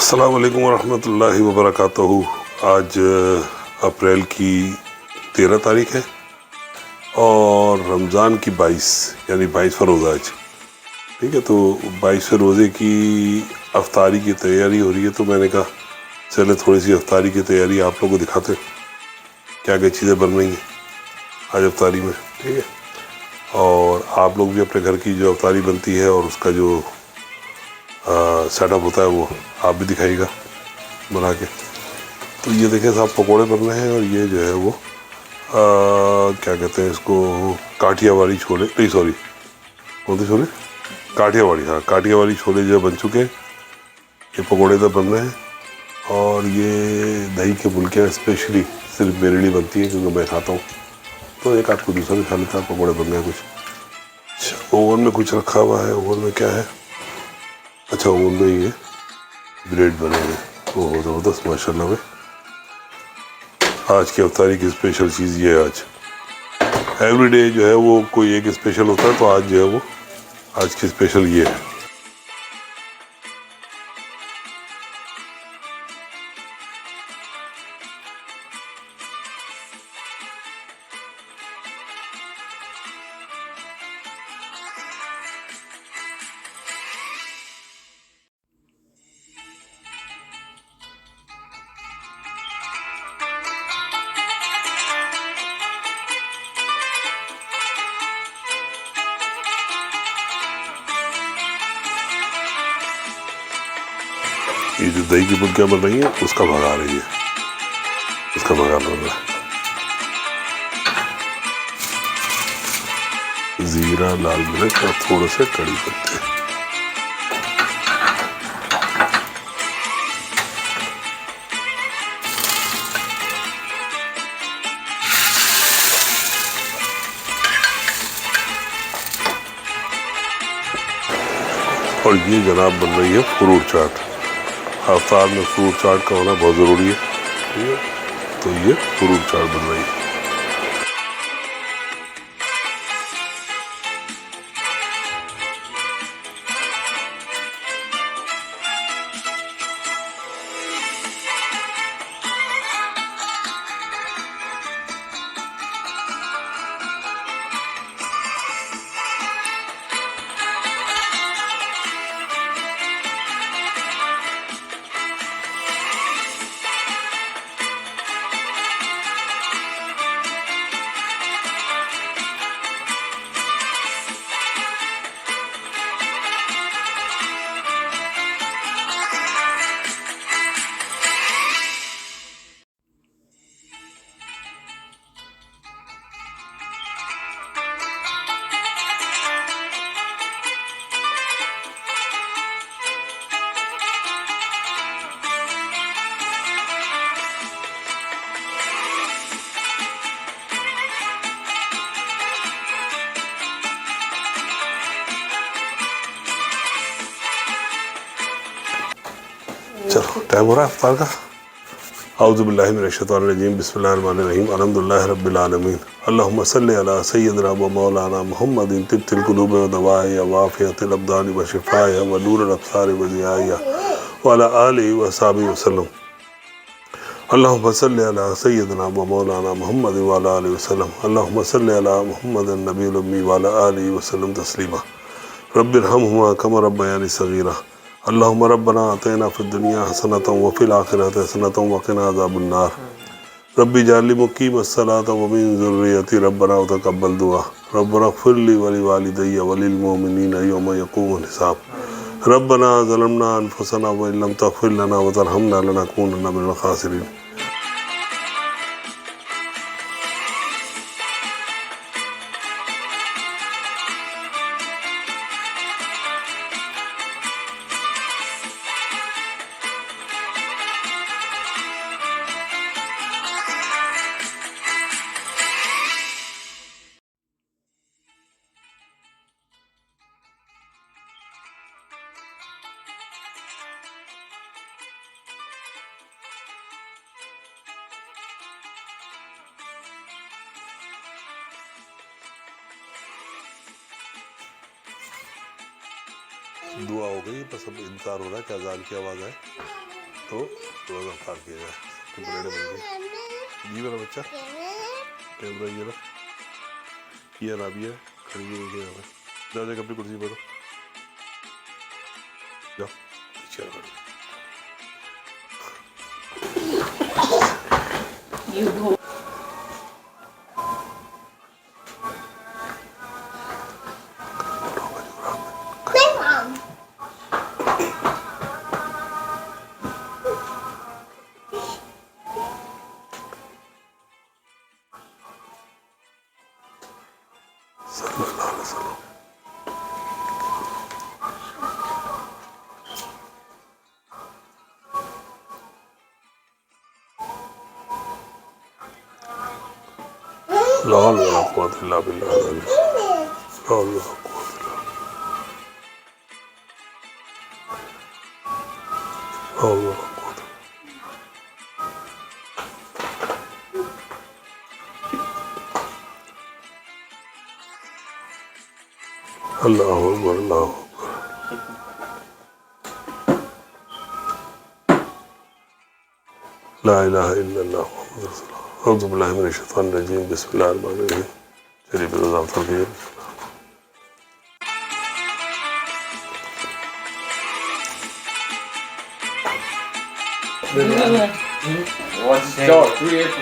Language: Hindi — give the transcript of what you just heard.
अस्सलाम वालेकुम वरहमतुल्लाहि वबरकातुहू। आज अप्रैल की 13 तारीख है और रमज़ान की 22 यानी 22वां रोज़ा आज। ठीक है, तो 22वें रोज़े की अफ्तारी की तैयारी हो रही है, तो मैंने कहा चले थोड़ी सी अफ्तारी की तैयारी आप लोगों को दिखाते हैं क्या क्या चीज़ें बन रही हैं आज अफ्तारी में। ठीक है, और आप लोग भी अपने घर की जो अफ्तारी बनती है और उसका जो सेटअप होता है वो आप भी दिखाइएगा बना के। तो ये देखें साहब, पकोड़े बन रहे हैं और ये जो है वो क्या कहते हैं इसको, काठियावाड़ी छोले, नहीं सॉरी कौन से छोले, काठियावाड़ी, हाँ काठियावाड़ी छोले जो बन चुके हैं। ये पकोड़े तो बन रहे हैं और ये दही के फुल्कियाँ स्पेशली सिर्फ मेरे लिए बनती है क्योंकि मैं खाता हूँ, तो एक आध को दूसरा भी खा लेता है। पकोड़े बन रहे हैं कुछ। अच्छा, ओवन में कुछ रखा हुआ है। ओवन में क्या है? अच्छा, ओवन में ये ब्रेड बने हैं। ओह ज़बरदस्त, माशाल्लाह। में आज की अफ्तारी की स्पेशल चीज़ ये है। आज एवरीडे जो है वो कोई एक स्पेशल होता है, तो आज जो है वो आज की स्पेशल ये है। ये जो दही की फुल्कियाँ बन रही हैं उसका भगा रही है, उसका भगा बन रहा है। जीरा, लाल मिर्च और थोड़े से कड़ी पत्ते। और ये जनाब बन रही है फ्रूट चाट। अफ्तार में फ्रूट चाट का होना बहुत ज़रूरी है। ठीक है, तो ये फ्रूट चाट बन रही है। चलो टाइम हो रहा है अफ्तार का। औज़ुबिल्लाहि मिनश्शैतानिर्रजीम, बिस्मिल्लाहिर्रहमानिर्रहीम, अल्हम्दुलिल्लाहि रब्बिल आलमीन, अल्लाहुम्मा सल्लि अला सय्यिदिना व मौलाना मुहम्मदिन तिब्बिल कुलूबि व दवाइया व आफियतिल अब्दानि व शिफाइया व नूरिल अब्सारि व ज़ियाइया व अला आलिहि व अस्हाबिहि वसल्लम। अल्लाहुम्मा सल्लि अला सय्यिदिना व मौलाना मुहम्मदिन व अला आलिहि वसल्लम। अल्लाहुम्मा सल्लि अला मुहम्मदिन नबिय्यिल उम्मी व अला आलिहि वसल्लम तस्लीमा। रब्बिरहमहुमा कमा रब्बयानी सगीरा। अल्लाहुम्मा रब्बना आतिना फिद दुनिया हसनतन व फिल आखिरति हसनतन व क़िना अज़ाबन्नार। रब्बी जअल्नी मुक़ीमस्सलाति व मिन ज़ुर्रिय्यती रब्बना व तक़ब्बल दुआ। रब्बना इग़फ़िर ली व लिवालिदैया व लिलमुमिनीना यौम यक़ूमुल हिसाब। रब्बना ज़लमना अनफुसना व इन लम तग़फ़िर लना व तरहमना लनकूनन्ना मिनल ख़ासिरीन। दुआ हो गई, बस अब इंतज़ार हो रहा है कि अज़ान की आवाज़ आए। तो थोड़ा सा फार किया जाए तो ब्रेड बन गई। जी मेरा बच्चा कैमरा ये ना भी है खड़ी हुई है यहाँ पे। जाओ अपनी कुर्सी पर जाओ पीछे लाल वाला कुआं ला बिल्ला लाल वाला अल्लाह अकबर अल्लाह ला इलाहा इल्लल्लाह मुहम्मदुर रसूलुल्लाह अऊज़ु बिल्लाहि मिनश शैतानिर रजीम बिस्मिल्लाहिर रहमानिर रहीम। चलिए फिर ज़ाफ़र की 와 진짜 2F